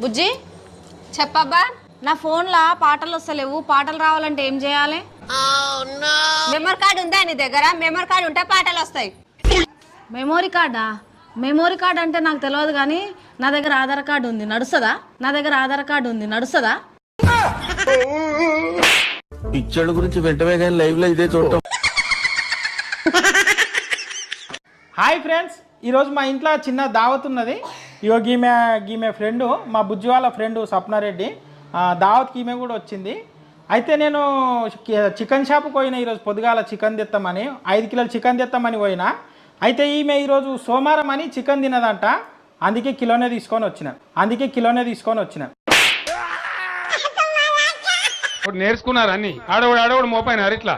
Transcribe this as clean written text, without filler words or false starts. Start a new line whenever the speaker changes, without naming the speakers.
బుజ్జి చెప్పబ్బా, నా ఫోన్లో పాటలు వస్తలేవు, పాటలు రావాలంటే ఏం చేయాలి?
మెమరీ కార్డు ఉందా నీ దగ్గర? మెమరీ కార్డు ఉంటే పాటలు వస్తాయి.
మెమోరీ కార్డా? మెమోరీ కార్డ్ అంటే నాకు తెలియదు కానీ నా దగ్గర ఆధార్ కార్డు ఉంది, నడుస్తుందా? నా దగ్గర ఆధార్ కార్డు ఉంది, నడుస్తుందా?
పిక్చర్ల గురించి వెంటనే కానీ లైవ్ లో ఇదే చూడటం.
హాయ్ ఫ్రెండ్స్, ఈరోజు మా ఇంట్లో చిన్న దావత్ ఉన్నది. ఇగో గీమె ఫ్రెండ్, మా బుజ్జి వాళ్ళ ఫ్రెండ్ స్వప్నారెడ్డి, దావత్కి ఈమె కూడా వచ్చింది. అయితే నేను చికెన్ షాప్కి పోయినా ఈరోజు పొద్దుగాల చికెన్ తెస్తామని, 5 కిలోలు చికెన్ తెస్తామని పోయినా. అయితే ఈమె ఈరోజు సోమవారం అని చికెన్ తినదంట, అందుకే కిలోనే తీసుకొని వచ్చిన.
నేర్చుకున్నారు అన్ని ఆడవాడు మోపైనారు ఇట్లా.